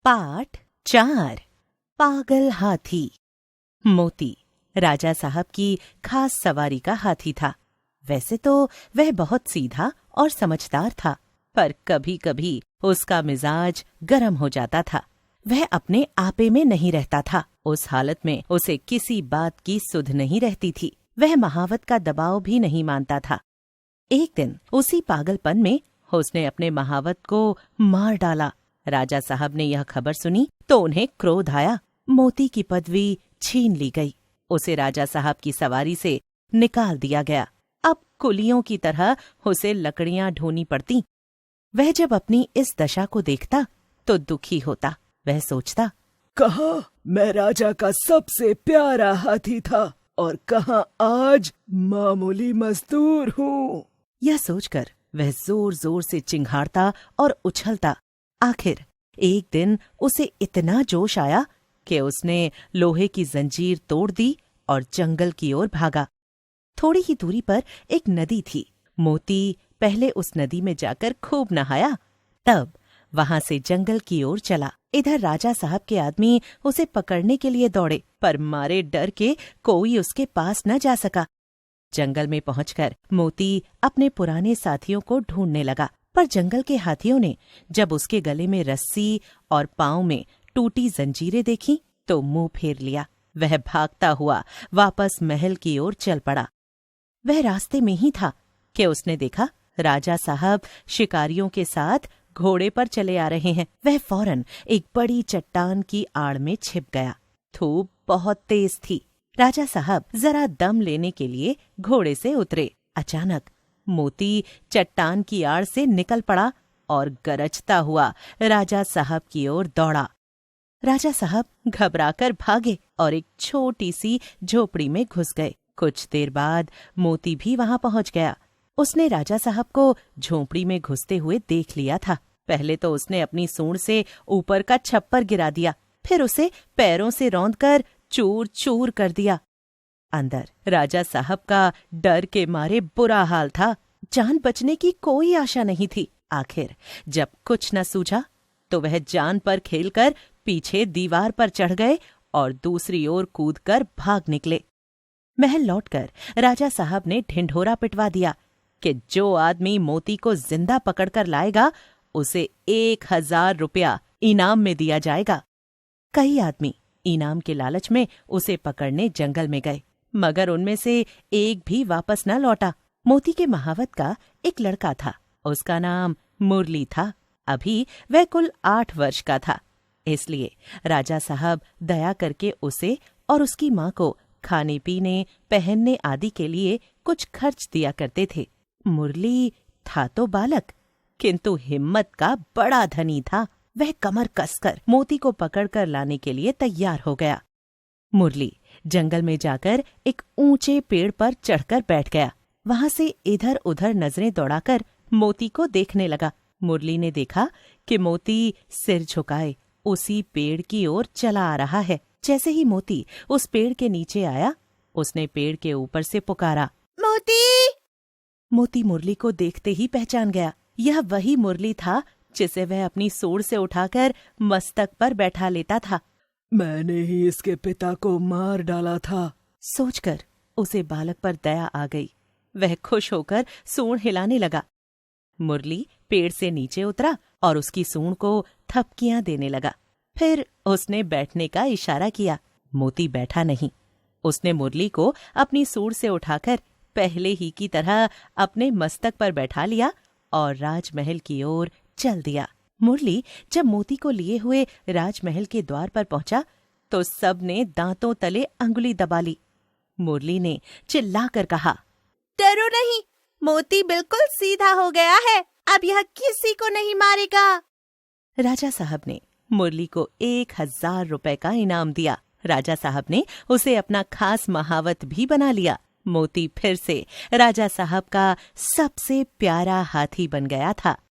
पाठ 4 पागल हाथी। मोती राजा साहब की खास सवारी का हाथी था। वैसे तो वह बहुत सीधा और समझदार था, पर कभी कभी उसका मिजाज गर्म हो जाता था। वह अपने आपे में नहीं रहता था। उस हालत में उसे किसी बात की सुध नहीं रहती थी। वह महावत का दबाव भी नहीं मानता था। एक दिन उसी पागलपन में उसने अपने महावत को मार डाला। राजा साहब ने यह खबर सुनी तो उन्हें क्रोध आया। मोती की पदवी छीन ली गई। उसे राजा साहब की सवारी से निकाल दिया गया। अब कुलियों की तरह उसे लकड़ियां ढोनी पड़ती। वह जब अपनी इस दशा को देखता तो दुखी होता। वह सोचता, कहाँ मैं राजा का सबसे प्यारा हाथी था और कहाँ आज मामूली मजदूर हूँ। यह सोचकर वह जोर जोर से चिंघाड़ता और उछलता। आखिर एक दिन उसे इतना जोश आया कि उसने लोहे की जंजीर तोड़ दी और जंगल की ओर भागा। थोड़ी ही दूरी पर एक नदी थी। मोती पहले उस नदी में जाकर खूब नहाया, तब वहां से जंगल की ओर चला। इधर राजा साहब के आदमी उसे पकड़ने के लिए दौड़े, पर मारे डर के कोई उसके पास न जा सका। जंगल में पहुंचकर मोती अपने पुराने साथियों को ढूंढने लगा, पर जंगल के हाथियों ने जब उसके गले में रस्सी और पांव में टूटी जंजीरें देखी तो मुंह फेर लिया। वह भागता हुआ वापस महल की ओर चल पड़ा। वह रास्ते में ही था कि उसने देखा राजा साहब शिकारियों के साथ घोड़े पर चले आ रहे हैं। वह फौरन एक बड़ी चट्टान की आड़ में छिप गया। धूप बहुत तेज थी। राजा साहब जरा दम लेने के लिए घोड़े से उतरे। अचानक मोती चट्टान की आड़ से निकल पड़ा और गरजता हुआ राजा साहब की ओर दौड़ा। राजा साहब घबराकर भागे और एक छोटी सी झोपड़ी में घुस गए। कुछ देर बाद मोती भी वहां पहुंच गया। उसने राजा साहब को झोपड़ी में घुसते हुए देख लिया था। पहले तो उसने अपनी सूंड से ऊपर का छप्पर गिरा दिया, फिर उसे पैरों से रौंदकर चूर चूर कर दिया। अंदर राजा साहब का डर के मारे बुरा हाल था। जान बचने की कोई आशा नहीं थी। आखिर जब कुछ न सूझा तो वह जान पर खेलकर पीछे दीवार पर चढ़ गए और दूसरी ओर कूदकर भाग निकले। महल लौटकर राजा साहब ने ढिंढोरा पिटवा दिया कि जो आदमी मोती को जिंदा पकड़कर लाएगा उसे 1000 रुपया इनाम में दिया जाएगा। कई आदमी इनाम के लालच में उसे पकड़ने जंगल में गए, मगर उनमें से एक भी वापस न लौटा। मोती के महावत का एक लड़का था। उसका नाम मुरली था। अभी वह कुल 8 वर्ष का था। इसलिए राजा साहब दया करके उसे और उसकी माँ को खाने पीने पहनने आदि के लिए कुछ खर्च दिया करते थे। मुरली था तो बालक, किंतु हिम्मत का बड़ा धनी था। वह कमर कसकर मोती को पकड़कर लाने के लिए तैयार हो गया। मुरली जंगल में जाकर एक ऊंचे पेड़ पर चढ़कर बैठ गया। वहां से इधर उधर नजरें दौड़ाकर मोती को देखने लगा। मुरली ने देखा कि मोती सिर झुकाए उसी पेड़ की ओर चला आ रहा है। जैसे ही मोती उस पेड़ के नीचे आया, उसने पेड़ के ऊपर से पुकारा, मोती! मोती मुरली को देखते ही पहचान गया। यह वही मुरली था जिसे वह अपनी सूंड से उठाकर मस्तक पर बैठा लेता था। मैंने ही इसके पिता को मार डाला था, सोचकर उसे बालक पर दया आ गई। वह खुश होकर सूंड हिलाने लगा। मुरली पेड़ से नीचे उतरा और उसकी सूंड को थपकियां देने लगा। फिर उसने बैठने का इशारा किया। मोती बैठा नहीं। उसने मुरली को अपनी सूंड से उठाकर पहले ही की तरह अपने मस्तक पर बैठा लिया और राजमहल की ओर चल दिया। मुरली जब मोती को लिए हुए राजमहल के द्वार पर पहुंचा तो सब ने दांतों तले अंगुली दबा ली। मुरली ने चिल्लाकर कहा, डरो नहीं, मोती बिल्कुल सीधा हो गया है। अब यह किसी को नहीं मारेगा। राजा साहब ने मुरली को 1000 रुपए का इनाम दिया। राजा साहब ने उसे अपना खास महावत भी बना लिया। मोती फिर से राजा साहब का सबसे प्यारा हाथी बन गया था।